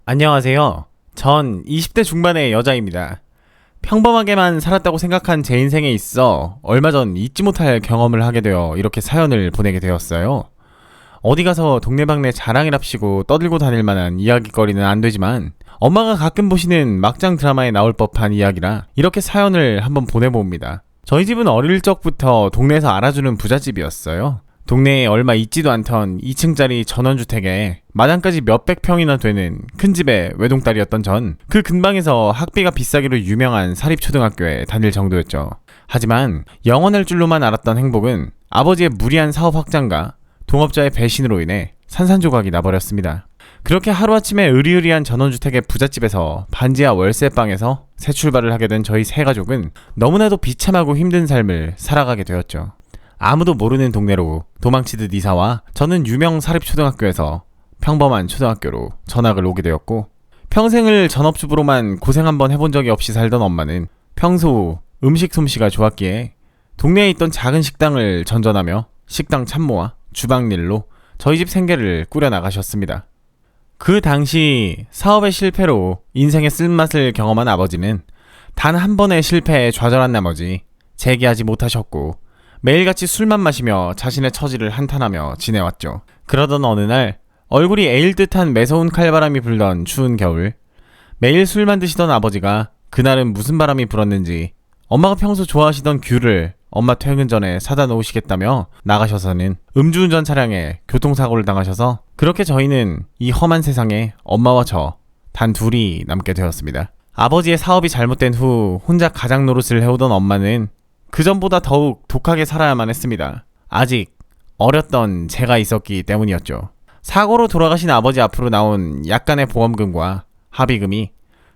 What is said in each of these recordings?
안녕하세요. 전 20대 중반의 여자입니다. 평범하게만 살았다고 생각한 제 인생에 있어 얼마 전 잊지 못할 경험을 하게 되어 이렇게 사연을 보내게 되었어요. 어디 가서 동네방네 자랑이랍시고 떠들고 다닐 만한 이야기거리는 안 되지만 엄마가 가끔 보시는 막장 드라마에 나올 법한 이야기라 이렇게 사연을 한번 보내봅니다. 저희 집은 어릴 적부터 동네에서 알아주는 부잣집이었어요. 동네에 얼마 있지도 않던 2층짜리 전원주택에 마당까지 몇백 평이나 되는 큰 집의 외동딸이었던 전 그 근방에서 학비가 비싸기로 유명한 사립초등학교에 다닐 정도였죠. 하지만 영원할 줄로만 알았던 행복은 아버지의 무리한 사업 확장과 동업자의 배신으로 인해 산산조각이 나버렸습니다. 그렇게 하루아침에 으리으리한 전원주택의 부잣집에서 반지하 월세방에서 새 출발을 하게 된 저희 세 가족은 너무나도 비참하고 힘든 삶을 살아가게 되었죠. 아무도 모르는 동네로 도망치듯 이사와 저는 유명 사립초등학교에서 평범한 초등학교로 전학을 오게 되었고, 평생을 전업주부로만 고생 한번 해본 적이 없이 살던 엄마는 평소 음식 솜씨가 좋았기에 동네에 있던 작은 식당을 전전하며 식당 참모와 주방일로 저희 집 생계를 꾸려나가셨습니다. 그 당시 사업의 실패로 인생의 쓴맛을 경험한 아버지는 단 한 번의 실패에 좌절한 나머지 재기하지 못하셨고 매일같이 술만 마시며 자신의 처지를 한탄하며 지내왔죠. 그러던 어느 날 얼굴이 에일 듯한 매서운 칼바람이 불던 추운 겨울, 매일 술만 드시던 아버지가 그날은 무슨 바람이 불었는지 엄마가 평소 좋아하시던 귤을 엄마 퇴근 전에 사다 놓으시겠다며 나가셔서는 음주운전 차량에 교통사고를 당하셔서 그렇게 저희는 이 험한 세상에 엄마와 저 단 둘이 남게 되었습니다. 아버지의 사업이 잘못된 후 혼자 가장 노릇을 해오던 엄마는 그전보다 더욱 독하게 살아야만 했습니다. 아직 어렸던 제가 있었기 때문이었죠. 사고로 돌아가신 아버지 앞으로 나온 약간의 보험금과 합의금이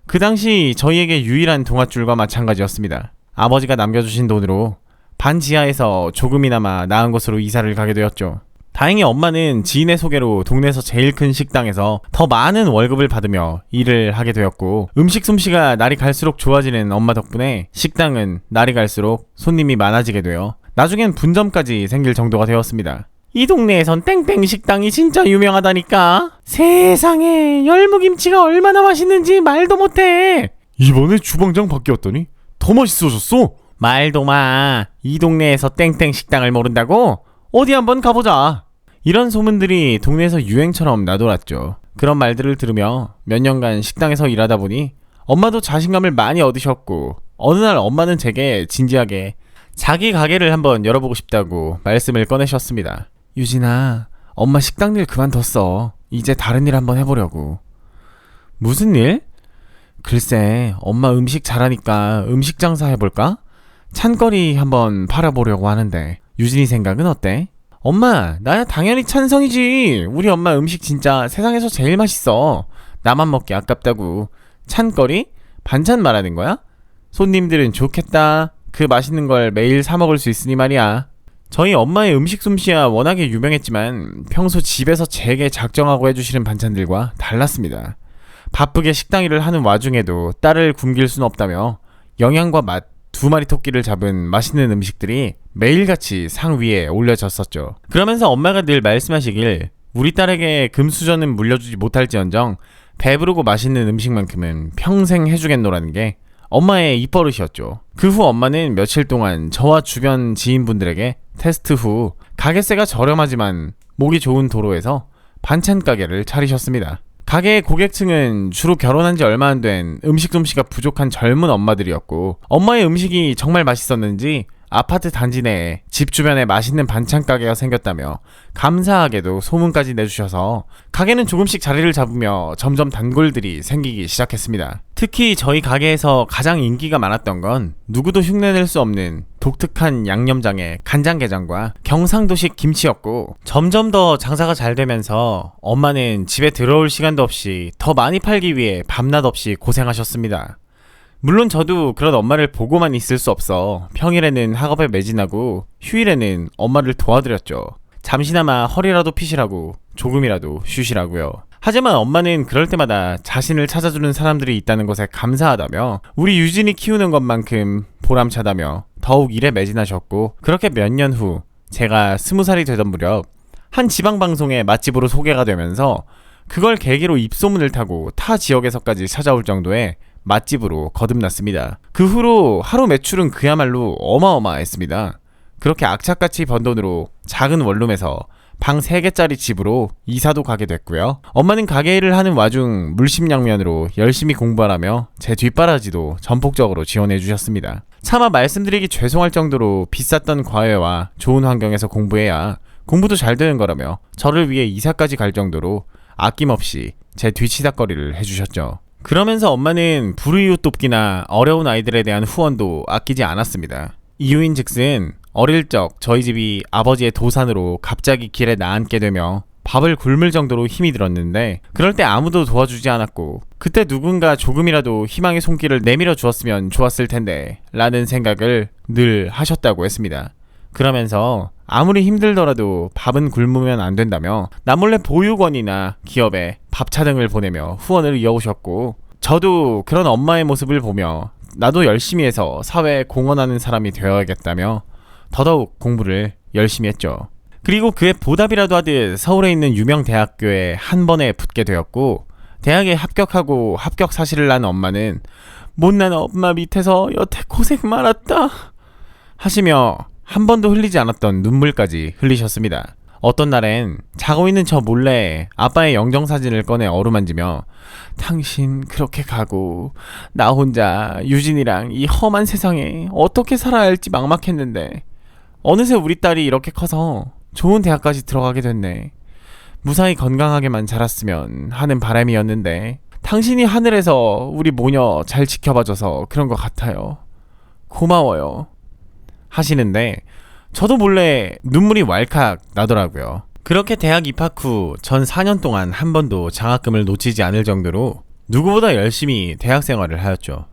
그 당시 저희에게 유일한 동아줄과 마찬가지였습니다. 아버지가 남겨주신 돈으로 반지하에서 조금이나마 나은 곳으로 이사를 가게 되었죠. 다행히 엄마는 지인의 소개로 동네에서 제일 큰 식당에서 더 많은 월급을 받으며 일을 하게 되었고, 음식 솜씨가 날이 갈수록 좋아지는 엄마 덕분에 식당은 날이 갈수록 손님이 많아지게 되어 나중엔 분점까지 생길 정도가 되었습니다. 이 동네에선 땡땡 식당이 진짜 유명하다니까. 세상에, 열무김치가 얼마나 맛있는지 말도 못해. 이번에 주방장 바뀌었더니 더 맛있어졌어. 말도 마. 이 동네에서 땡땡 식당을 모른다고? 어디 한번 가보자. 이런 소문들이 동네에서 유행처럼 나돌았죠. 그런 말들을 들으며 몇 년간 식당에서 일하다 보니 엄마도 자신감을 많이 얻으셨고, 어느 날 엄마는 제게 진지하게 자기 가게를 한번 열어보고 싶다고 말씀을 꺼내셨습니다. 유진아, 엄마 식당 일 그만뒀어. 이제 다른 일 한번 해보려고. 무슨 일? 글쎄, 엄마 음식 잘하니까 음식 장사 해볼까? 찬거리 한번 팔아보려고 하는데 유진이 생각은 어때? 엄마, 나야 당연히 찬성이지. 우리 엄마 음식 진짜 세상에서 제일 맛있어. 나만 먹기 아깝다고. 찬거리? 반찬 말하는 거야? 손님들은 좋겠다. 그 맛있는 걸 매일 사 먹을 수 있으니 말이야. 저희 엄마의 음식 솜씨야 워낙에 유명했지만 평소 집에서 제게 작정하고 해주시는 반찬들과 달랐습니다. 바쁘게 식당 일을 하는 와중에도 딸을 굶길 순 없다며 영양과 맛 두 마리 토끼를 잡은 맛있는 음식들이 매일같이 상 위에 올려졌었죠. 그러면서 엄마가 늘 말씀하시길 우리 딸에게 금수저는 물려주지 못할지언정 배부르고 맛있는 음식만큼은 평생 해주겠노라는 게 엄마의 입버릇이었죠. 그 후 엄마는 며칠 동안 저와 주변 지인분들에게 테스트 후 가게세가 저렴하지만 목이 좋은 도로에서 반찬 가게를 차리셨습니다. 가게의 고객층은 주로 결혼한 지 얼마 안 된 음식 솜씨가 부족한 젊은 엄마들이었고, 엄마의 음식이 정말 맛있었는지 아파트 단지 내에 집 주변에 맛있는 반찬 가게가 생겼다며 감사하게도 소문까지 내주셔서 가게는 조금씩 자리를 잡으며 점점 단골들이 생기기 시작했습니다. 특히 저희 가게에서 가장 인기가 많았던 건 누구도 흉내낼 수 없는 독특한 양념장의 간장게장과 경상도식 김치였고, 점점 더 장사가 잘 되면서 엄마는 집에 들어올 시간도 없이 더 많이 팔기 위해 밤낮 없이 고생하셨습니다. 물론 저도 그런 엄마를 보고만 있을 수 없어 평일에는 학업에 매진하고 휴일에는 엄마를 도와드렸죠. 잠시나마 허리라도 피시라고 조금이라도 쉬시라고요. 하지만 엄마는 그럴 때마다 자신을 찾아주는 사람들이 있다는 것에 감사하다며 우리 유진이 키우는 것만큼 보람차다며 더욱 일에 매진하셨고, 그렇게 몇 년 후 제가 20살이 되던 무렵 한 지방방송의 맛집으로 소개가 되면서 그걸 계기로 입소문을 타고 타 지역에서까지 찾아올 정도의 맛집으로 거듭났습니다. 그 후로 하루 매출은 그야말로 어마어마했습니다. 그렇게 악착같이 번 돈으로 작은 원룸에서 방 3개짜리 집으로 이사도 가게 됐고요. 엄마는 가게 일을 하는 와중 물심양면으로 열심히 공부하라며 제 뒷바라지도 전폭적으로 지원해 주셨습니다. 차마 말씀드리기 죄송할 정도로 비쌌던 과외와 좋은 환경에서 공부해야 공부도 잘 되는 거라며 저를 위해 이사까지 갈 정도로 아낌없이 제 뒤치다거리를 해주셨죠. 그러면서 엄마는 불우이웃 돕기나 어려운 아이들에 대한 후원도 아끼지 않았습니다. 이유인즉슨 어릴 적 저희 집이 아버지의 도산으로 갑자기 길에 나앉게 되며 밥을 굶을 정도로 힘이 들었는데 그럴 때 아무도 도와주지 않았고 그때 누군가 조금이라도 희망의 손길을 내밀어 주었으면 좋았을 텐데 라는 생각을 늘 하셨다고 했습니다. 그러면서 아무리 힘들더라도 밥은 굶으면 안 된다며 남몰래 보육원이나 기업에 밥차 등을 보내며 후원을 이어오셨고 저도 그런 엄마의 모습을 보며 나도 열심히 해서 사회에 공헌하는 사람이 되어야겠다며 더더욱 공부를 열심히 했죠. 그리고 그의 보답이라도 하듯 서울에 있는 유명 대학교에 한 번에 붙게 되었고 대학에 합격하고 합격 사실을 난 엄마는 못난 엄마 밑에서 여태 고생 많았다 하시며 한 번도 흘리지 않았던 눈물까지 흘리셨습니다. 어떤 날엔 자고 있는 저 몰래 아빠의 영정사진을 꺼내 어루만지며 당신 그렇게 가고 나 혼자 유진이랑 이 험한 세상에 어떻게 살아야 할지 막막했는데 어느새 우리 딸이 이렇게 커서 좋은 대학까지 들어가게 됐네. 무사히 건강하게만 자랐으면 하는 바람이었는데 당신이 하늘에서 우리 모녀 잘 지켜봐줘서 그런 것 같아요. 고마워요. 하시는데 저도 몰래 눈물이 왈칵 나더라고요. 그렇게 대학 입학 후 전 4년 동안 한 번도 장학금을 놓치지 않을 정도로 누구보다 열심히 대학 생활을 하였죠.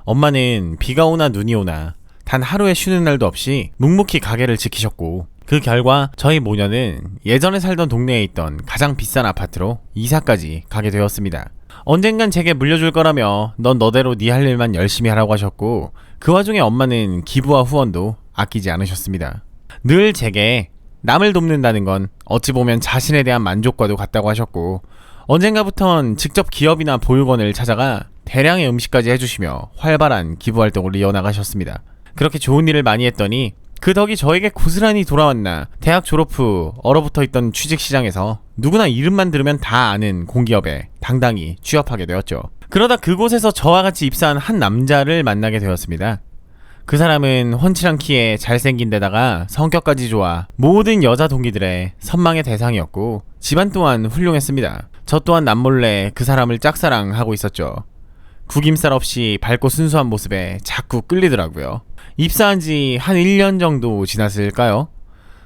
엄마는 비가 오나 눈이 오나 단 하루의 쉬는 날도 없이 묵묵히 가게를 지키셨고 그 결과 저희 모녀는 예전에 살던 동네에 있던 가장 비싼 아파트로 이사까지 가게 되었습니다. 언젠간 제게 물려줄 거라며 넌 너대로 네 할 일만 열심히 하라고 하셨고 그 와중에 엄마는 기부와 후원도 아끼지 않으셨습니다. 늘 제게 남을 돕는다는 건 어찌 보면 자신에 대한 만족과도 같다고 하셨고 언젠가부턴 직접 기업이나 보육원을 찾아가 대량의 음식까지 해주시며 활발한 기부활동을 이어나가셨습니다. 그렇게 좋은 일을 많이 했더니 그 덕이 저에게 고스란히 돌아왔나 대학 졸업 후 얼어붙어 있던 취직시장에서 누구나 이름만 들으면 다 아는 공기업에 당당히 취업하게 되었죠. 그러다 그곳에서 저와 같이 입사한 한 남자를 만나게 되었습니다. 그 사람은 훤칠한 키에 잘생긴 데다가 성격까지 좋아 모든 여자 동기들의 선망의 대상이었고 집안 또한 훌륭했습니다. 저 또한 남몰래 그 사람을 짝사랑하고 있었죠. 구김살 없이 밝고 순수한 모습에 자꾸 끌리더라고요. 입사한 지 한 1년 정도 지났을까요?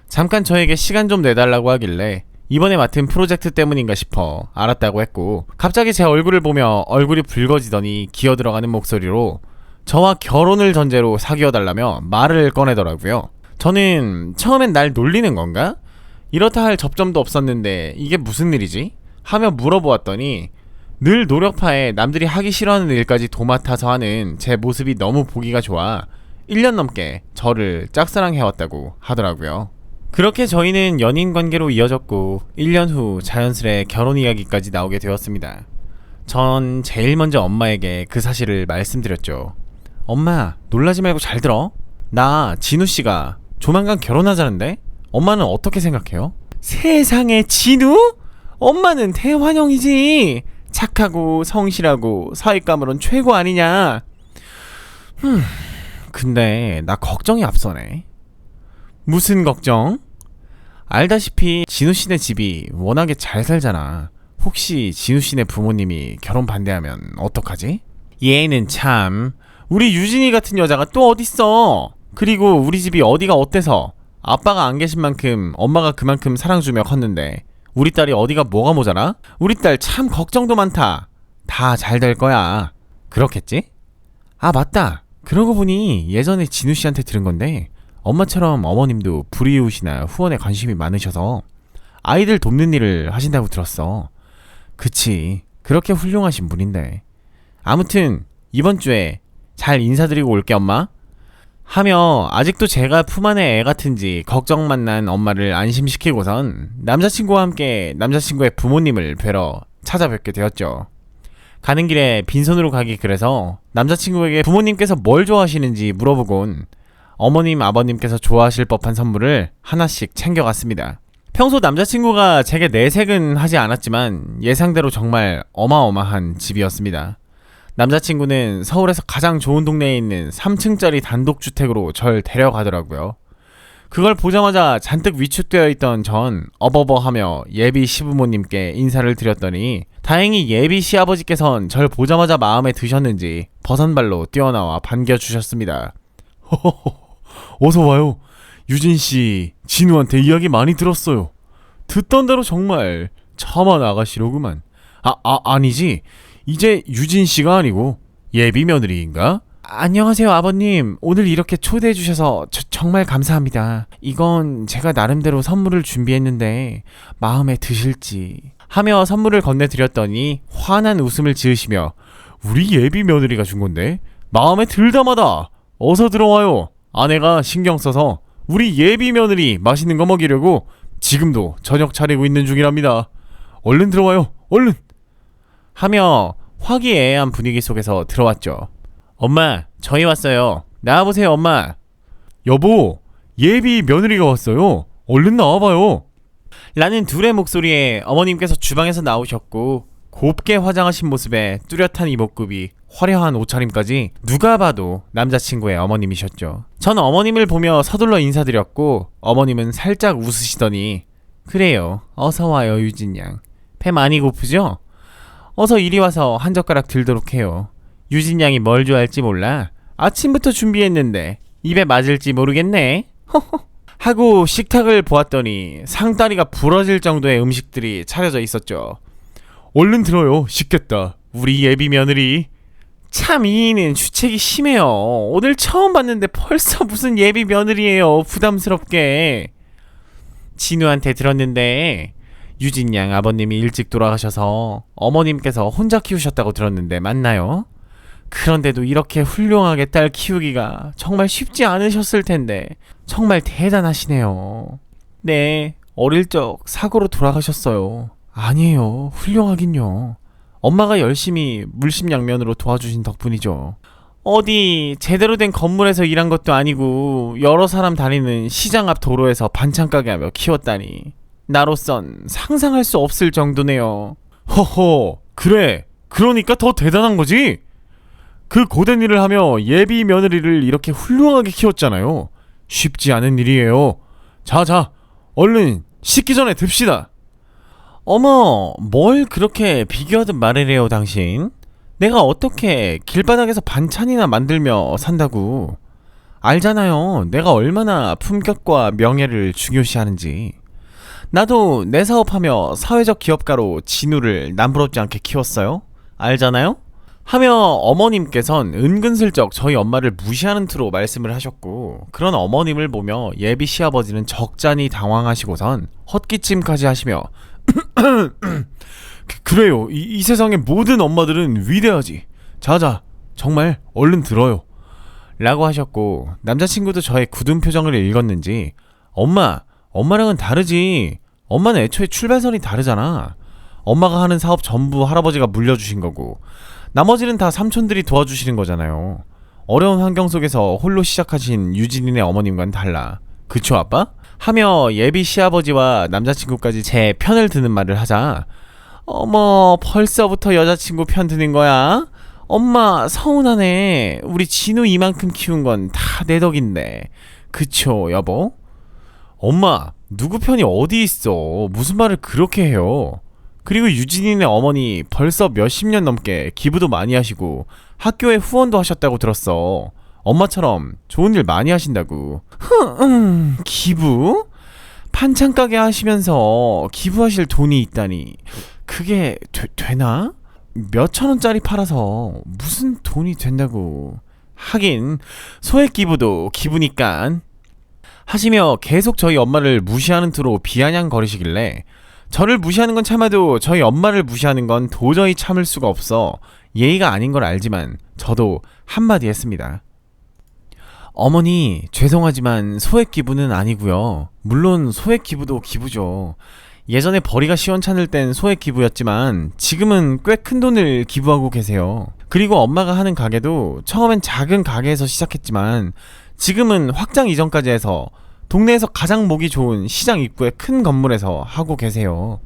잠깐 저에게 시간 좀 내달라고 하길래 이번에 맡은 프로젝트 때문인가 싶어 알았다고 했고 갑자기 제 얼굴을 보며 얼굴이 붉어지더니 기어들어가는 목소리로 저와 결혼을 전제로 사귀어달라며 말을 꺼내더라고요. 저는 처음엔 날 놀리는 건가? 이렇다 할 접점도 없었는데 이게 무슨 일이지? 하며 물어보았더니 늘 노력파에 남들이 하기 싫어하는 일까지 도맡아서 하는 제 모습이 너무 보기가 좋아 1년 넘게 저를 짝사랑해왔다고 하더라고요. 그렇게 저희는 연인 관계로 이어졌고 1년 후 자연스레 결혼 이야기까지 나오게 되었습니다. 전 제일 먼저 엄마에게 그 사실을 말씀드렸죠. 엄마, 놀라지 말고 잘 들어. 나 진우씨가 조만간 결혼하자는데 엄마는 어떻게 생각해요? 세상에 진우? 엄마는 대환영이지. 착하고 성실하고 사윗감으론 최고 아니냐. 근데 나 걱정이 앞서네. 무슨 걱정? 알다시피 진우씨네 집이 워낙에 잘 살잖아. 혹시 진우씨네 부모님이 결혼 반대하면 어떡하지? 얘는 참 우리 유진이 같은 여자가 또 어딨어. 그리고 우리 집이 어디가 어때서 아빠가 안 계신 만큼 엄마가 그만큼 사랑 주며 컸는데 우리 딸이 어디가 뭐가 모자라? 우리 딸 참 걱정도 많다. 다 잘 될 거야. 그렇겠지? 아 맞다. 그러고 보니 예전에 진우씨한테 들은 건데 엄마처럼 어머님도 불이웃이나 후원에 관심이 많으셔서 아이들 돕는 일을 하신다고 들었어. 그치, 그렇게 훌륭하신 분인데. 아무튼 이번 주에 잘 인사드리고 올게 엄마. 하며 아직도 제가 품 안에 애 같은지 걱정만 난 엄마를 안심시키고선 남자친구와 함께 남자친구의 부모님을 뵈러 찾아뵙게 되었죠. 가는 길에 빈손으로 가기 그래서 남자친구에게 부모님께서 뭘 좋아하시는지 물어보곤 어머님 아버님께서 좋아하실 법한 선물을 하나씩 챙겨갔습니다. 평소 남자친구가 제게 내색은 하지 않았지만 예상대로 정말 어마어마한 집이었습니다. 남자친구는 서울에서 가장 좋은 동네에 있는 3층짜리 단독주택으로 절 데려가더라고요. 그걸 보자마자 잔뜩 위축되어 있던 전 어버버하며 예비 시부모님께 인사를 드렸더니 다행히 예비 시아버지께선 절 보자마자 마음에 드셨는지 버선발로 뛰어나와 반겨주셨습니다. 허허허, 어서 와요. 유진씨, 진우한테 이야기 많이 들었어요. 듣던 대로 정말 참한 아가씨로구만. 아니지. 이제 유진씨가 아니고 예비 며느리인가? 안녕하세요 아버님. 오늘 이렇게 초대해 주셔서 정말 감사합니다. 이건 제가 나름대로 선물을 준비했는데 마음에 드실지 하며 선물을 건네드렸더니 환한 웃음을 지으시며 우리 예비 며느리가 준 건데 마음에 들다마다 어서 들어와요. 아내가 신경 써서 우리 예비 며느리 맛있는 거 먹이려고 지금도 저녁 차리고 있는 중이랍니다. 얼른 들어와요. 얼른. 하며 화기애애한 분위기 속에서 들어왔죠. 엄마, 저희 왔어요. 나와보세요 엄마. 여보, 예비 며느리가 왔어요. 얼른 나와봐요. 라는 둘의 목소리에 어머님께서 주방에서 나오셨고 곱게 화장하신 모습에 뚜렷한 이목구비, 화려한 옷차림까지 누가 봐도 남자친구의 어머님이셨죠. 전 어머님을 보며 서둘러 인사드렸고 어머님은 살짝 웃으시더니 그래요, 어서와요 유진양. 배 많이 고프죠? 어서 이리 와서 한 젓가락 들도록 해요. 유진양이 뭘 좋아할지 몰라. 아침부터 준비했는데 입에 맞을지 모르겠네. 하고 식탁을 보았더니 상다리가 부러질 정도의 음식들이 차려져 있었죠. 얼른 들어요. 식겠다. 우리 예비 며느리. 참 이는 주책이 심해요. 오늘 처음 봤는데 벌써 무슨 예비 며느리예요. 부담스럽게. 진우한테 들었는데 유진양 아버님이 일찍 돌아가셔서 어머님께서 혼자 키우셨다고 들었는데 맞나요? 그런데도 이렇게 훌륭하게 딸 키우기가 정말 쉽지 않으셨을 텐데 정말 대단하시네요. 네, 어릴 적 사고로 돌아가셨어요. 아니에요, 훌륭하긴요. 엄마가 열심히 물심양면으로 도와주신 덕분이죠. 어디 제대로 된 건물에서 일한 것도 아니고 여러 사람 다니는 시장 앞 도로에서 반찬 가게 하며 키웠다니 나로선 상상할 수 없을 정도네요. 허허, 그래. 그러니까 더 대단한 거지. 그 고된 일을 하며 예비 며느리를 이렇게 훌륭하게 키웠잖아요. 쉽지 않은 일이에요. 자, 얼른 씻기 전에 듭시다. 어머, 뭘 그렇게 비교하듯 말을 해요 당신? 내가 어떻게 길바닥에서 반찬이나 만들며 산다고. 알잖아요, 내가 얼마나 품격과 명예를 중요시하는지. 나도 내 사업하며 사회적 기업가로 진우를 남부럽지 않게 키웠어요. 알잖아요? 하며 어머님께선 은근슬쩍 저희 엄마를 무시하는 투로 말씀을 하셨고 그런 어머님을 보며 예비 시아버지는 적잖이 당황하시고선 헛기침까지 하시며 그래요. 이 세상의 모든 엄마들은 위대하지. 자, 정말 얼른 들어요. 라고 하셨고 남자친구도 저의 굳은 표정을 읽었는지 엄마랑은 다르지. 엄마는 애초에 출발선이 다르잖아. 엄마가 하는 사업 전부 할아버지가 물려주신 거고 나머지는 다 삼촌들이 도와주시는 거잖아요. 어려운 환경 속에서 홀로 시작하신 유진이네 어머님과는 달라. 그쵸 아빠? 하며 예비 시아버지와 남자친구까지 제 편을 드는 말을 하자 어머, 벌써부터 여자친구 편 드는 거야? 엄마 서운하네. 우리 진우 이만큼 키운 건 다 내 덕인데. 그쵸 여보? 엄마, 누구 편이 어디 있어. 무슨 말을 그렇게 해요. 그리고 유진이네 어머니 벌써 몇십 년 넘게 기부도 많이 하시고 학교에 후원도 하셨다고 들었어. 엄마처럼 좋은 일 많이 하신다고. 기부? 반찬 가게 하시면서 기부하실 돈이 있다니 그게 되나? 몇천 원짜리 팔아서 무슨 돈이 된다고. 하긴 소액 기부도 기부니깐. 하시며 계속 저희 엄마를 무시하는 투로 비아냥거리시길래 저를 무시하는 건 참아도 저희 엄마를 무시하는 건 도저히 참을 수가 없어 예의가 아닌 걸 알지만 저도 한마디 했습니다. 어머니, 죄송하지만 소액 기부는 아니고요. 물론 소액 기부도 기부죠. 예전에 벌이가 시원찮을 땐 소액 기부였지만 지금은 꽤 큰 돈을 기부하고 계세요. 그리고 엄마가 하는 가게도 처음엔 작은 가게에서 시작했지만 지금은 확장 이전까지 해서 동네에서 가장 보기 좋은 시장 입구의 큰 건물에서 하고 계세요.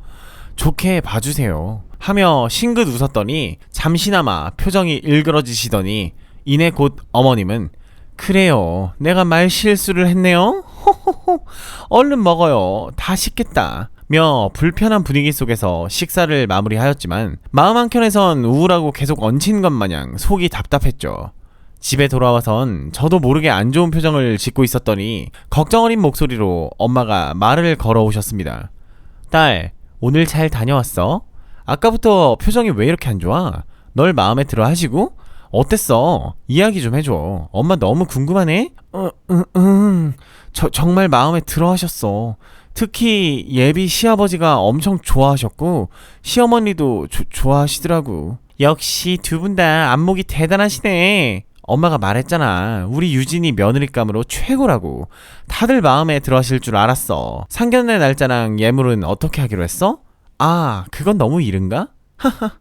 좋게 봐주세요. 하며 싱긋 웃었더니 잠시나마 표정이 일그러지시더니 이내 곧 어머님은 그래요. 내가 말 실수를 했네요. 호호호. 얼른 먹어요. 다 식겠다. 며 불편한 분위기 속에서 식사를 마무리하였지만 마음 한켠에선 우울하고 계속 얹힌 것 마냥 속이 답답했죠. 집에 돌아와선 저도 모르게 안 좋은 표정을 짓고 있었더니 걱정 어린 목소리로 엄마가 말을 걸어오셨습니다. 딸, 오늘 잘 다녀왔어? 아까부터 표정이 왜 이렇게 안 좋아? 널 마음에 들어 하시고? 어땠어? 이야기 좀 해줘. 엄마 너무 궁금하네? 정말 마음에 들어 하셨어. 특히 예비 시아버지가 엄청 좋아하셨고 시어머니도 좋아하시더라고. 역시 두 분 다 안목이 대단하시네. 엄마가 말했잖아. 우리 유진이 며느리감으로 최고라고. 다들 마음에 들어 하실 줄 알았어. 상견례 날짜랑 예물은 어떻게 하기로 했어? 아, 그건 너무 이른가? 하하.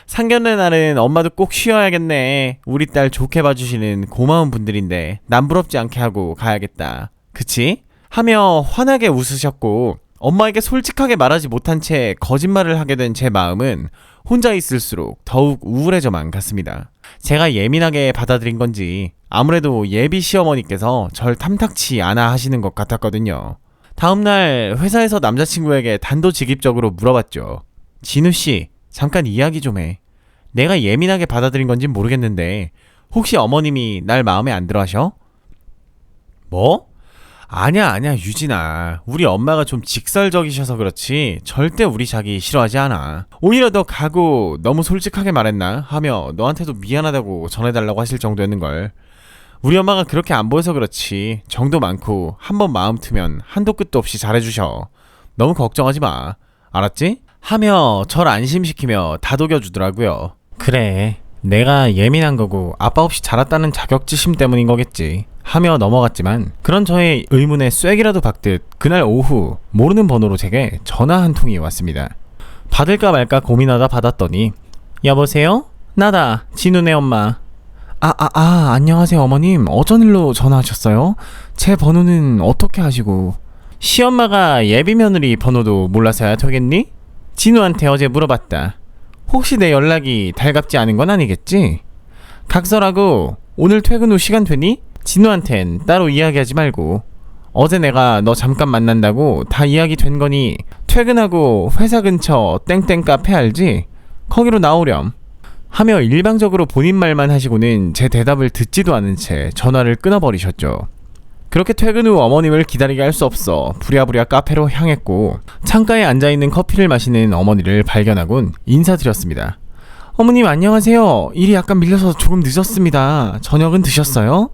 상견례 날은 엄마도 꼭 쉬어야겠네. 우리 딸 좋게 봐주시는 고마운 분들인데 남부럽지 않게 하고 가야겠다. 그치? 하며 환하게 웃으셨고 엄마에게 솔직하게 말하지 못한 채 거짓말을 하게 된 제 마음은 혼자 있을수록 더욱 우울해져만 갔습니다. 제가 예민하게 받아들인 건지 아무래도 예비 시어머니께서 절 탐탁치 않아 하시는 것 같았거든요. 다음날 회사에서 남자친구에게 단도직입적으로 물어봤죠. 진우씨, 잠깐 이야기 좀 해. 내가 예민하게 받아들인 건진 모르겠는데 혹시 어머님이 날 마음에 안 들어 하셔? 뭐? 아냐 유진아, 우리 엄마가 좀 직설적이셔서 그렇지 절대 우리 자기 싫어하지 않아. 오히려 너 가고 너무 솔직하게 말했나 하며 너한테도 미안하다고 전해달라고 하실 정도였는걸. 우리 엄마가 그렇게 안 보여서 그렇지 정도 많고 한번 마음 트면 한도 끝도 없이 잘해주셔. 너무 걱정하지 마. 알았지? 하며 절 안심시키며 다독여주더라고요. 그래, 내가 예민한 거고 아빠 없이 자랐다는 자격지심 때문인 거겠지 하며 넘어갔지만 그런 저의 의문에 쐐기라도 박듯 그날 오후 모르는 번호로 제게 전화 한 통이 왔습니다. 받을까 말까 고민하다 받았더니 여보세요? 나다, 진우네 엄마. 안녕하세요 어머님. 어쩐 일로 전화하셨어요? 제 번호는 어떻게 하시고? 시엄마가 예비 며느리 번호도 몰라서야 되겠니? 진우한테 어제 물어봤다. 혹시 내 연락이 달갑지 않은 건 아니겠지? 각설하고 오늘 퇴근 후 시간 되니? 진우한텐 따로 이야기하지 말고. 어제 내가 너 잠깐 만난다고 다 이야기 된 거니 퇴근하고 회사 근처 땡땡 카페 알지? 거기로 나오렴. 하며 일방적으로 본인 말만 하시고는 제 대답을 듣지도 않은 채 전화를 끊어버리셨죠. 그렇게 퇴근 후 어머님을 기다리게 할 수 없어 부랴부랴 카페로 향했고 창가에 앉아있는 커피를 마시는 어머니를 발견하곤 인사드렸습니다. 어머님 안녕하세요. 일이 약간 밀려서 조금 늦었습니다. 저녁은 드셨어요?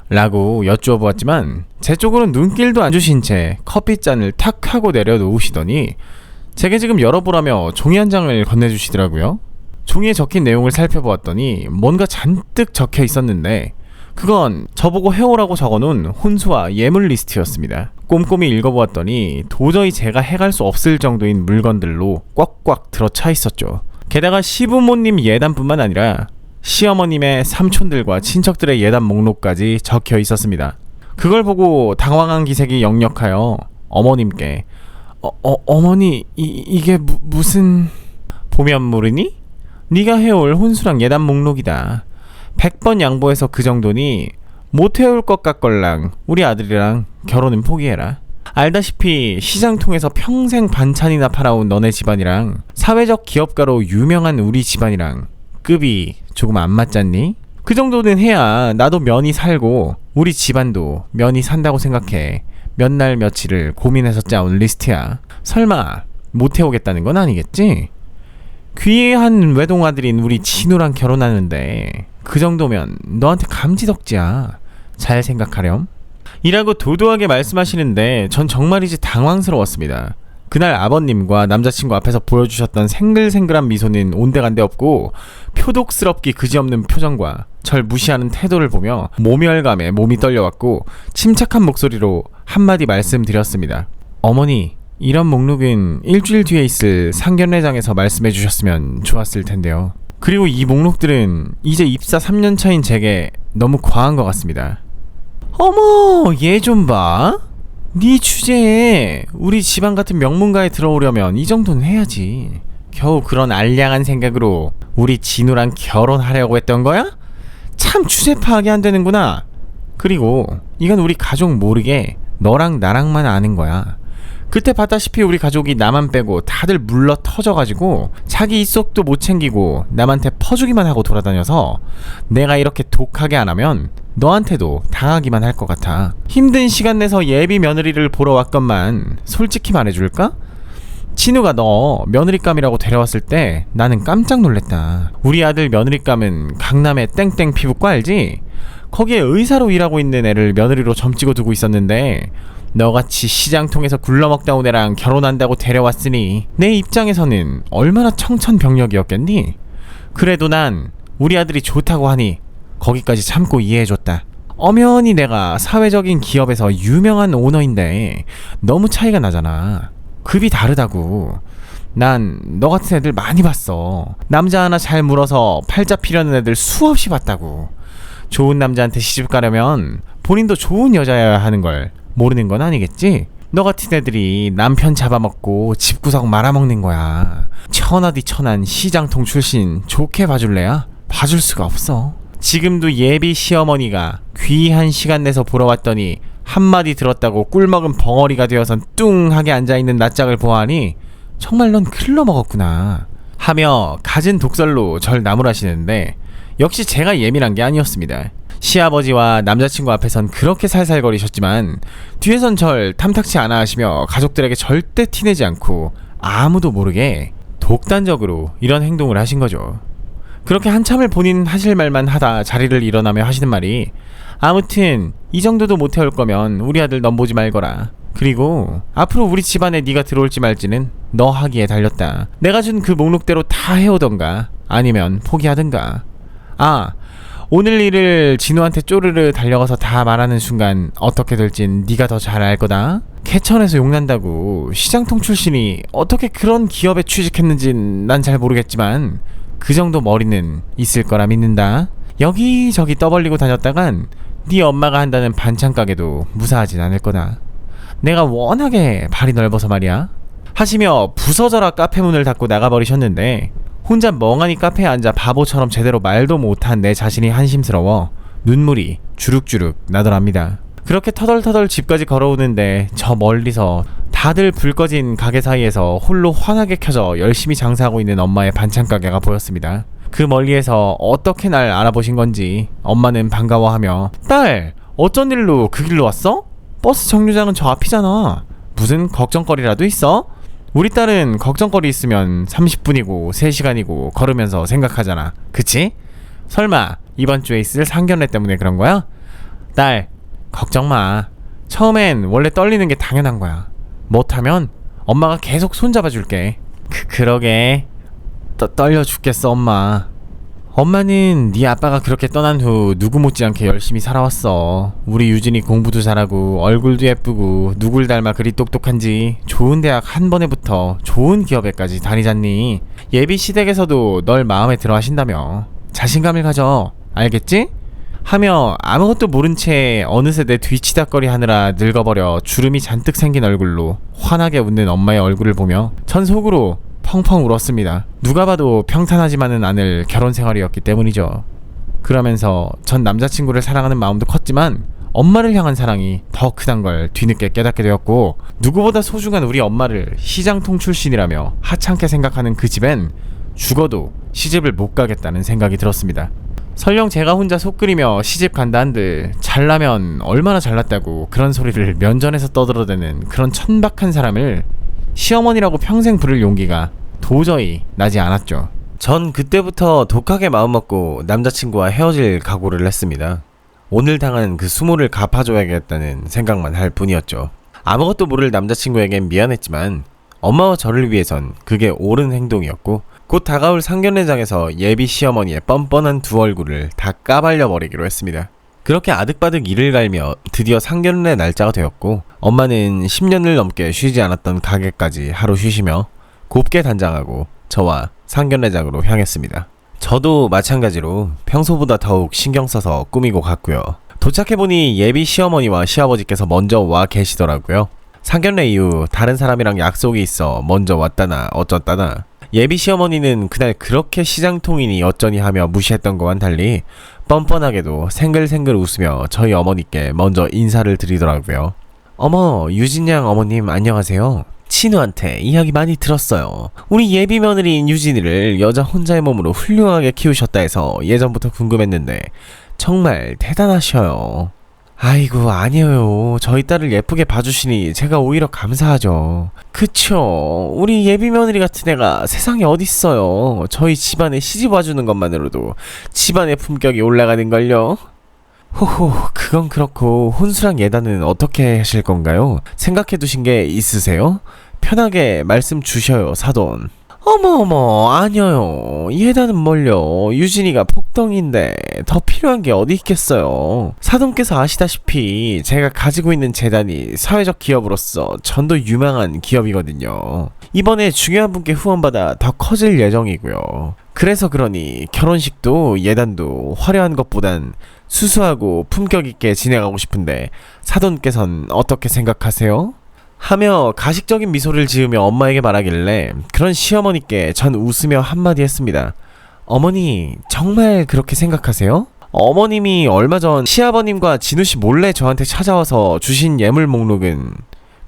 라고 여쭈어 보았지만 제 쪽으로는 눈길도 안 주신 채 커피잔을 탁 하고 내려놓으시더니 제게 지금 열어보라며 종이 한 장을 건네주시더라고요. 종이에 적힌 내용을 살펴보았더니 뭔가 잔뜩 적혀 있었는데 그건 저보고 해오라고 적어놓은 혼수와 예물 리스트였습니다. 꼼꼼히 읽어보았더니 도저히 제가 해갈 수 없을 정도인 물건들로 꽉꽉 들어차 있었죠. 게다가 시부모님 예단뿐만 아니라 시어머님의 삼촌들과 친척들의 예단 목록까지 적혀 있었습니다. 그걸 보고 당황한 기색이 역력하여 어머님께 어머니 이게 무슨... 보면 모르니? 네가 해올 혼수랑 예단 목록이다. 100번 양보해서 그 정도니 못 해올 것 같걸랑 우리 아들이랑 결혼은 포기해라. 알다시피 시장 통해서 평생 반찬이나 팔아온 너네 집안이랑 사회적 기업가로 유명한 우리 집안이랑 급이 조금 안 맞잖니? 그 정도는 해야 나도 면이 살고 우리 집안도 면이 산다고 생각해. 몇 날 며칠을 고민해서 짜온 리스트야. 설마 못 해오겠다는 건 아니겠지? 귀한 외동아들인 우리 진우랑 결혼하는데 그 정도면 너한테 감지덕지야. 잘 생각하렴. 이라고 도도하게 말씀하시는데 전 정말이지 당황스러웠습니다. 그날 아버님과 남자친구 앞에서 보여주셨던 생글생글한 미소는 온데간데 없고 표독스럽기 그지없는 표정과 절 무시하는 태도를 보며 모멸감에 몸이 떨려왔고 침착한 목소리로 한마디 말씀드렸습니다. 어머니, 이런 목록은 일주일 뒤에 있을 상견례장에서 말씀해 주셨으면 좋았을 텐데요. 그리고 이 목록들은 이제 입사 3년 차인 제게 너무 과한 것 같습니다. 어머, 얘 좀 봐. 네 주제에 우리 집안 같은 명문가에 들어오려면 이 정도는 해야지. 겨우 그런 알량한 생각으로 우리 진우랑 결혼하려고 했던 거야? 참 주제 파악이 안 되는구나. 그리고 이건 우리 가족 모르게 너랑 나랑만 아는 거야. 그때 봤다시피 우리 가족이 나만 빼고 다들 물러 터져가지고 자기 입속도 못 챙기고 남한테 퍼주기만 하고 돌아다녀서 내가 이렇게 독하게 안 하면 너한테도 당하기만 할 것 같아. 힘든 시간 내서 예비 며느리를 보러 왔건만 솔직히 말해줄까? 진우가 너 며느리감이라고 데려왔을 때 나는 깜짝 놀랬다. 우리 아들 며느리감은 강남의 땡땡 피부과 알지? 거기에 의사로 일하고 있는 애를 며느리로 점찍어 두고 있었는데 너같이 시장통에서 굴러먹다 온 애랑 결혼한다고 데려왔으니 내 입장에서는 얼마나 청천벽력이었겠니? 그래도 난 우리 아들이 좋다고 하니 거기까지 참고 이해해줬다. 엄연히 내가 사회적인 기업에서 유명한 오너인데 너무 차이가 나잖아. 급이 다르다고. 난 너 같은 애들 많이 봤어. 남자 하나 잘 물어서 팔 잡히려는 애들 수없이 봤다고. 좋은 남자한테 시집 가려면 본인도 좋은 여자여야 하는 걸 모르는 건 아니겠지? 너 같은 애들이 남편 잡아먹고 집구석 말아먹는 거야. 천하디 천한 시장통 출신 좋게 봐줄래야? 봐줄 수가 없어. 지금도 예비 시어머니가 귀한 시간 내서 보러 왔더니 한마디 들었다고 꿀먹은 벙어리가 되어선 뚱하게 앉아있는 낯짝을 보아하니 정말 넌 클러 먹었구나 하며 갖은 독설로 절 나무라시는데 역시 제가 예민한 게 아니었습니다. 시아버지와 남자친구 앞에선 그렇게 살살거리셨지만 뒤에선 절 탐탁치 않아 하시며 가족들에게 절대 티내지 않고 아무도 모르게 독단적으로 이런 행동을 하신 거죠. 그렇게 한참을 본인 하실 말만 하다 자리를 일어나며 하시는 말이 아무튼 이 정도도 못 해올 거면 우리 아들 넘보지 말거라. 그리고 앞으로 우리 집안에 네가 들어올지 말지는 너 하기에 달렸다. 내가 준 그 목록대로 다 해오던가 아니면 포기하든가. 아, 오늘 일을 진우한테 쪼르르 달려가서 다 말하는 순간 어떻게 될진 네가 더 잘 알 거다. 개천에서 용난다고 시장통 출신이 어떻게 그런 기업에 취직했는진 난 잘 모르겠지만 그 정도 머리는 있을 거라 믿는다. 여기저기 떠벌리고 다녔다간 네 엄마가 한다는 반찬 가게도 무사하진 않을 거다. 내가 워낙에 발이 넓어서 말이야. 하시며 부서져라 카페 문을 닫고 나가버리셨는데 혼자 멍하니 카페에 앉아 바보처럼 제대로 말도 못한 내 자신이 한심스러워 눈물이 주룩주룩 나더랍니다. 그렇게 터덜터덜 집까지 걸어오는데 저 멀리서 다들 불 꺼진 가게 사이에서 홀로 환하게 켜져 열심히 장사하고 있는 엄마의 반찬 가게가 보였습니다. 그 멀리에서 어떻게 날 알아보신 건지 엄마는 반가워하며 딸, 어쩐 일로 그 길로 왔어? 버스 정류장은 저 앞이잖아. 무슨 걱정거리라도 있어? 우리 딸은 걱정거리 있으면 30분이고 3시간이고 걸으면서 생각하잖아. 그치? 설마 이번 주에 있을 상견례 때문에 그런 거야? 딸, 걱정 마. 처음엔 원래 떨리는 게 당연한 거야. 못하면 엄마가 계속 손잡아줄게. 그러게. 떨려 죽겠어 엄마. 엄마는 네 아빠가 그렇게 떠난 후 누구 못지않게 열심히 살아왔어. 우리 유진이 공부도 잘하고 얼굴도 예쁘고 누굴 닮아 그리 똑똑한지 좋은 대학 한 번에 붙어 좋은 기업에까지 다니잖니. 예비 시댁에서도 널 마음에 들어 하신다며. 자신감을 가져. 알겠지? 하며 아무것도 모른 채 어느새 내 뒤치다거리 하느라 늙어버려 주름이 잔뜩 생긴 얼굴로 환하게 웃는 엄마의 얼굴을 보며 전 속으로 펑펑 울었습니다. 누가 봐도 평탄하지만은 않을 결혼 생활이었기 때문이죠. 그러면서 전 남자친구를 사랑하는 마음도 컸지만 엄마를 향한 사랑이 더 크단 걸 뒤늦게 깨닫게 되었고 누구보다 소중한 우리 엄마를 시장통 출신이라며 하찮게 생각하는 그 집엔 죽어도 시집을 못 가겠다는 생각이 들었습니다. 설령 제가 혼자 속 끓이며 시집 간다 한들 잘나면 얼마나 잘났다고 그런 소리를 면전에서 떠들어대는 그런 천박한 사람을 시어머니라고 평생 부를 용기가 도저히 나지 않았죠. 전 그때부터 독하게 마음먹고 남자친구와 헤어질 각오를 했습니다. 오늘 당한 그 수모를 갚아줘야겠다는 생각만 할 뿐이었죠. 아무것도 모를 남자친구에겐 미안했지만 엄마와 저를 위해선 그게 옳은 행동이었고 곧 다가올 상견례장에서 예비 시어머니의 뻔뻔한 두 얼굴을 다 까발려 버리기로 했습니다. 그렇게 아득바득 이를 갈며 드디어 상견례 날짜가 되었고 엄마는 10년을 넘게 쉬지 않았던 가게까지 하루 쉬시며 곱게 단장하고 저와 상견례장으로 향했습니다. 저도 마찬가지로 평소보다 더욱 신경 써서 꾸미고 갔고요. 도착해보니 예비 시어머니와 시아버지께서 먼저 와 계시더라고요. 상견례 이후 다른 사람이랑 약속이 있어 먼저 왔다나 어쩌다나 예비 시어머니는 그날 그렇게 시장통이니 어쩌니 하며 무시했던 거와는 달리 뻔뻔하게도 생글생글 웃으며 저희 어머니께 먼저 인사를 드리더라고요. 어머, 유진양 어머님 안녕하세요. 친우한테 이야기 많이 들었어요. 우리 예비 며느리인 유진이를 여자 혼자의 몸으로 훌륭하게 키우셨다 해서 예전부터 궁금했는데 정말 대단하셔요. 아이고 아니에요. 저희 딸을 예쁘게 봐주시니 제가 오히려 감사하죠. 그쵸. 우리 예비 며느리 같은 애가 세상에 어딨어요. 저희 집안에 시집 와주는 것만으로도 집안의 품격이 올라가는걸요. 호호, 그건 그렇고 혼수랑 예단은 어떻게 하실 건가요? 생각해두신 게 있으세요? 편하게 말씀 주셔요, 사돈. 어머어머, 아니요. 예단은 뭘요. 유진이가 폭덩인데 더 필요한 게 어디 있겠어요. 사돈께서 아시다시피 제가 가지고 있는 재단이 사회적 기업으로서 전도 유망한 기업이거든요. 이번에 중요한 분께 후원받아 더 커질 예정이고요. 그래서 그러니 결혼식도 예단도 화려한 것보단 수수하고 품격 있게 진행하고 싶은데 사돈께선 어떻게 생각하세요? 하며 가식적인 미소를 지으며 엄마에게 말하길래 그런 시어머니께 전 웃으며 한마디 했습니다. 어머니 정말 그렇게 생각하세요? 어머님이 얼마 전 시아버님과 진우씨 몰래 저한테 찾아와서 주신 예물 목록은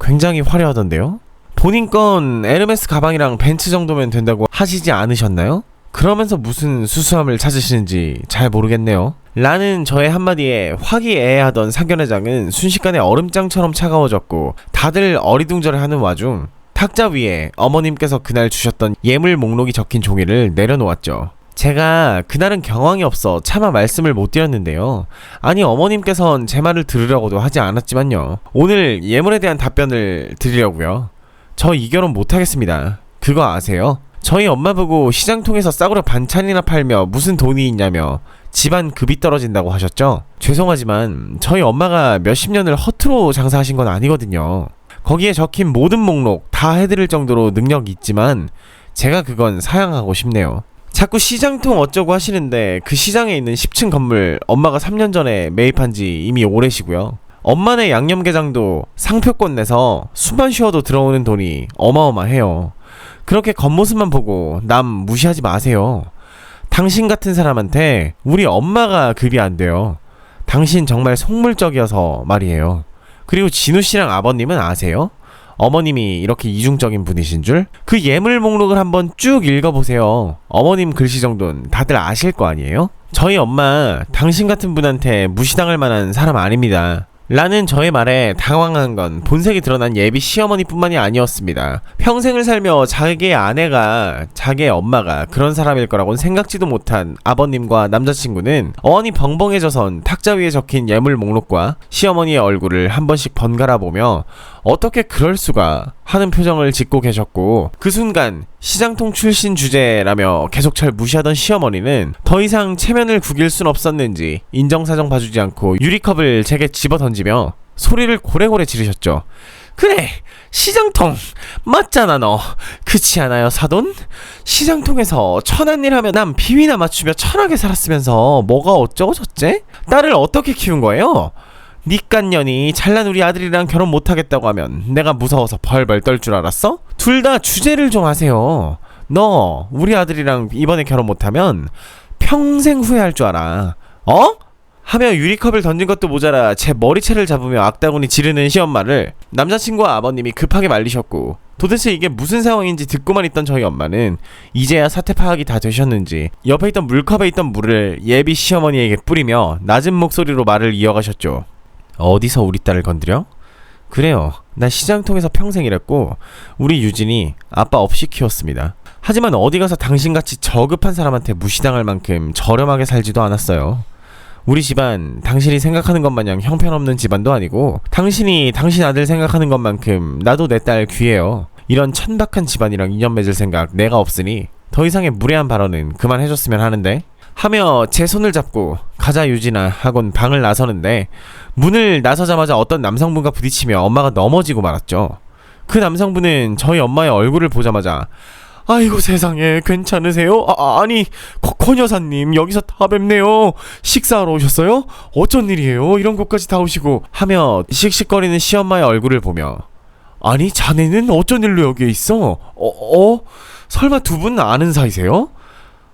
굉장히 화려하던데요? 본인 건 에르메스 가방이랑 벤츠 정도면 된다고 하시지 않으셨나요? 그러면서 무슨 수수함을 찾으시는지 잘 모르겠네요. 라는 저의 한마디에 화기애애하던 상견례장은 순식간에 얼음장처럼 차가워졌고 다들 어리둥절해하는 와중 탁자 위에 어머님께서 그날 주셨던 예물 목록이 적힌 종이를 내려놓았죠. 제가 그날은 경황이 없어 차마 말씀을 못 드렸는데요. 아니 어머님께선 제 말을 들으려고도 하지 않았지만요. 오늘 예물에 대한 답변을 드리려고요. 저 이 결혼 못하겠습니다. 그거 아세요? 저희 엄마 보고 시장 통해서 싸구려 반찬이나 팔며 무슨 돈이 있냐며 집안 급이 떨어진다고 하셨죠? 죄송하지만 저희 엄마가 몇십 년을 허투루 장사하신 건 아니거든요. 거기에 적힌 모든 목록 다 해드릴 정도로 능력이 있지만 제가 그건 사양하고 싶네요. 자꾸 시장통 어쩌고 하시는데 그 시장에 있는 10층 건물 엄마가 3년 전에 매입한 지 이미 오래시고요. 엄마네 양념게장도 상표권 내서 숨만 쉬어도 들어오는 돈이 어마어마해요. 그렇게 겉모습만 보고 남 무시하지 마세요. 당신 같은 사람한테 우리 엄마가 급이 안 돼요. 당신 정말 속물적이어서 말이에요. 그리고 진우씨랑 아버님은 아세요? 어머님이 이렇게 이중적인 분이신 줄? 그 예물 목록을 한번 쭉 읽어보세요. 어머님 글씨 정도는 다들 아실 거 아니에요? 저희 엄마 당신 같은 분한테 무시당할 만한 사람 아닙니다. 라는 저의 말에 당황한 건 본색이 드러난 예비 시어머니뿐만이 아니었습니다. 평생을 살며 자기의 아내가 자기의 엄마가 그런 사람일 거라고는 생각지도 못한 아버님과 남자친구는 어안이 벙벙해져선 탁자 위에 적힌 예물 목록과 시어머니의 얼굴을 한 번씩 번갈아 보며 어떻게 그럴 수가 하는 표정을 짓고 계셨고 그 순간 시장통 출신 주제라며 계속 절 무시하던 시어머니는 더 이상 체면을 구길 순 없었는지 인정사정 봐주지 않고 유리컵을 제게 집어던지며 소리를 고래고래 지르셨죠. 그래 시장통 맞잖아 너. 그치 않아요 사돈? 시장통에서 천한 일 하면 남 비위나 맞추며 천하게 살았으면서 뭐가 어쩌고 저째? 딸을 어떻게 키운 거예요? 니깐년이 잘난 우리 아들이랑 결혼 못하겠다고 하면 내가 무서워서 벌벌 떨 줄 알았어? 둘 다 주제를 좀 하세요. 너 우리 아들이랑 이번에 결혼 못하면 평생 후회할 줄 알아. 어? 하며 유리컵을 던진 것도 모자라 제 머리채를 잡으며 악다구니 지르는 시엄마를 남자친구와 아버님이 급하게 말리셨고 도대체 이게 무슨 상황인지 듣고만 있던 저희 엄마는 이제야 사태 파악이 다 되셨는지 옆에 있던 물컵에 있던 물을 예비 시어머니에게 뿌리며 낮은 목소리로 말을 이어가셨죠. 어디서 우리 딸을 건드려? 그래요. 나 시장통에서 평생 일했고 우리 유진이 아빠 없이 키웠습니다. 하지만 어디 가서 당신같이 저급한 사람한테 무시당할 만큼 저렴하게 살지도 않았어요. 우리 집안 당신이 생각하는 것 마냥 형편없는 집안도 아니고 당신이 당신 아들 생각하는 것만큼 나도 내 딸 귀해요. 이런 천박한 집안이랑 인연 맺을 생각 내가 없으니 더 이상의 무례한 발언은 그만해줬으면 하는데 하며 제 손을 잡고 가자 유진아 하곤 방을 나서는데 문을 나서자마자 어떤 남성분과 부딪히며 엄마가 넘어지고 말았죠. 그 남성분은 저희 엄마의 얼굴을 보자마자 아이고 세상에 괜찮으세요? 아니 권 여사님 여기서 다 뵙네요. 식사하러 오셨어요? 어쩐 일이에요? 이런 곳까지 다 오시고 하며 씩씩거리는 시엄마의 얼굴을 보며 아니 자네는 어쩐 일로 여기에 있어? 설마 두 분 아는 사이세요?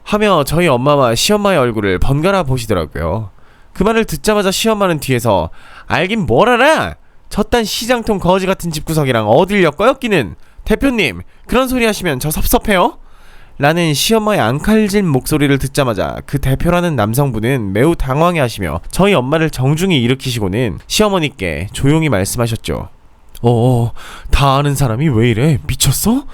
하며 저희 엄마와 시엄마의 얼굴을 번갈아 보시더라고요. 그 말을 듣자마자 시엄마는 뒤에서 알긴 뭘 알아? 저딴 시장통 거지 같은 집구석이랑 어딜 엮어엮기는 대표님 그런 소리 하시면 저 섭섭해요? 라는 시엄마의 앙칼진 목소리를 듣자마자 그 대표라는 남성분은 매우 당황해하시며 저희 엄마를 정중히 일으키시고는 시어머니께 조용히 말씀하셨죠. 다 아는 사람이 왜 이래? 미쳤어?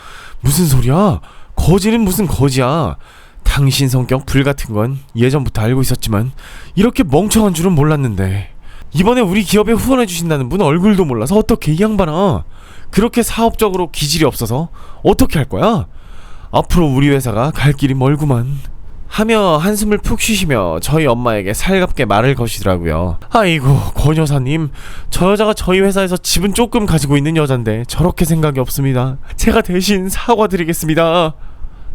무슨 소리야? 거지는 무슨 거지야? 당신 성격 불같은 건 예전부터 알고 있었지만 이렇게 멍청한 줄은 몰랐는데 이번에 우리 기업에 후원해주신다는 분 얼굴도 몰라서 어떻게 이 양반아 그렇게 사업적으로 기질이 없어서 어떻게 할 거야? 앞으로 우리 회사가 갈 길이 멀구만 하며 한숨을 푹 쉬시며 저희 엄마에게 살갑게 말을 거시더라고요. 아이고 권 여사님 저 여자가 저희 회사에서 집은 조금 가지고 있는 여잔데 저렇게 생각이 없습니다. 제가 대신 사과드리겠습니다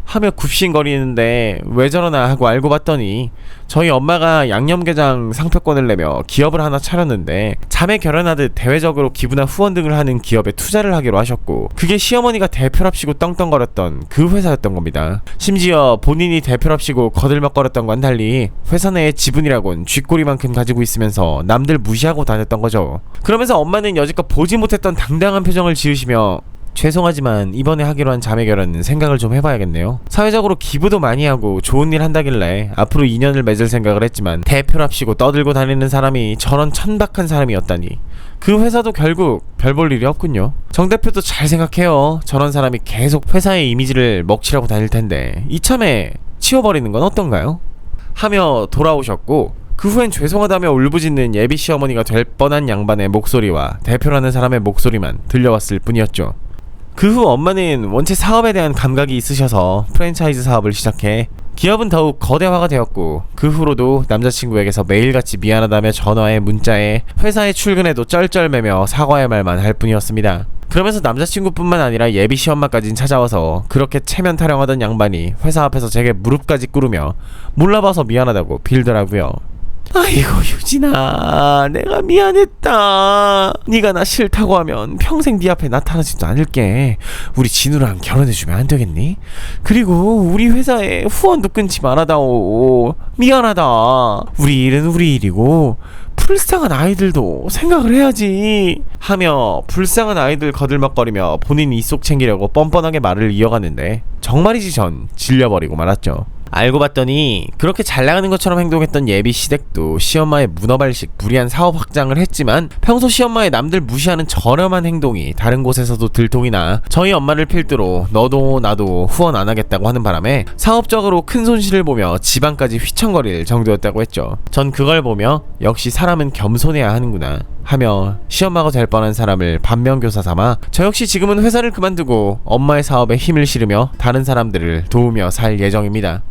하며 굽신거리는데 왜 저러나 하고 알고 봤더니 저희 엄마가 양념게장 상표권을 내며 기업을 하나 차렸는데 자매 결혼하듯 대외적으로 기부나 후원 등을 하는 기업에 투자를 하기로 하셨고 그게 시어머니가 대표랍시고 떵떵거렸던 그 회사였던 겁니다. 심지어 본인이 대표랍시고 거들먹거렸던 건 달리 회사 내에 지분이라곤 쥐꼬리만큼 가지고 있으면서 남들 무시하고 다녔던 거죠. 그러면서 엄마는 여지껏 보지 못했던 당당한 표정을 지으시며 죄송하지만 이번에 하기로 한 자매 결혼은 생각을 좀 해봐야겠네요. 사회적으로 기부도 많이 하고 좋은 일 한다길래 앞으로 인연을 맺을 생각을 했지만 대표랍시고 떠들고 다니는 사람이 저런 천박한 사람이었다니 그 회사도 결국 별 볼 일이 없군요. 정 대표도 잘 생각해요. 저런 사람이 계속 회사의 이미지를 먹칠하고 다닐 텐데 이참에 치워버리는 건 어떤가요? 하며 돌아오셨고 그 후엔 죄송하다며 울부짖는 예비 시어머니가 될 뻔한 양반의 목소리와 대표라는 사람의 목소리만 들려왔을 뿐이었죠. 그 후 엄마는 원체 사업에 대한 감각이 있으셔서 프랜차이즈 사업을 시작해 기업은 더욱 거대화가 되었고 그 후로도 남자친구에게서 매일같이 미안하다며 전화에 문자에 회사에 출근해도 쩔쩔매며 사과의 말만 할 뿐이었습니다. 그러면서 남자친구뿐만 아니라 예비 시엄마까진 찾아와서 그렇게 체면 타령하던 양반이 회사 앞에서 제게 무릎까지 꿇으며 몰라봐서 미안하다고 빌더라고요. 아이고 유진아 내가 미안했다. 네가 나 싫다고 하면 평생 네 앞에 나타나지도 않을게. 우리 진우랑 결혼해주면 안 되겠니? 그리고 우리 회사에 후원도 끊지 말아다오. 미안하다. 우리 일은 우리 일이고 불쌍한 아이들도 생각을 해야지 하며 불쌍한 아이들 거들먹거리며 본인 입속 챙기려고 뻔뻔하게 말을 이어갔는데 정말이지 전 질려버리고 말았죠. 알고 봤더니 그렇게 잘 나가는 것처럼 행동했던 예비 시댁도 시엄마의 문어발식 무리한 사업 확장을 했지만 평소 시엄마의 남들 무시하는 저렴한 행동이 다른 곳에서도 들통이 나 저희 엄마를 필두로 너도 나도 후원 안 하겠다고 하는 바람에 사업적으로 큰 손실을 보며 지방까지 휘청거릴 정도였다고 했죠. 전 그걸 보며 역시 사람은 겸손해야 하는구나 하며 시엄마가 될 뻔한 사람을 반면교사 삼아 저 역시 지금은 회사를 그만두고 엄마의 사업에 힘을 실으며 다른 사람들을 도우며 살 예정입니다.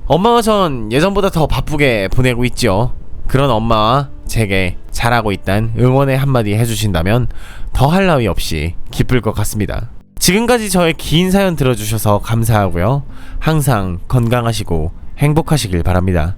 엄마와 전 예전보다 더 바쁘게 보내고 있죠. 그런 엄마와 제게 잘하고 있단 응원의 한마디 해주신다면 더할 나위 없이 기쁠 것 같습니다. 지금까지 저의 긴 사연 들어주셔서 감사하고요. 항상 건강하시고 행복하시길 바랍니다.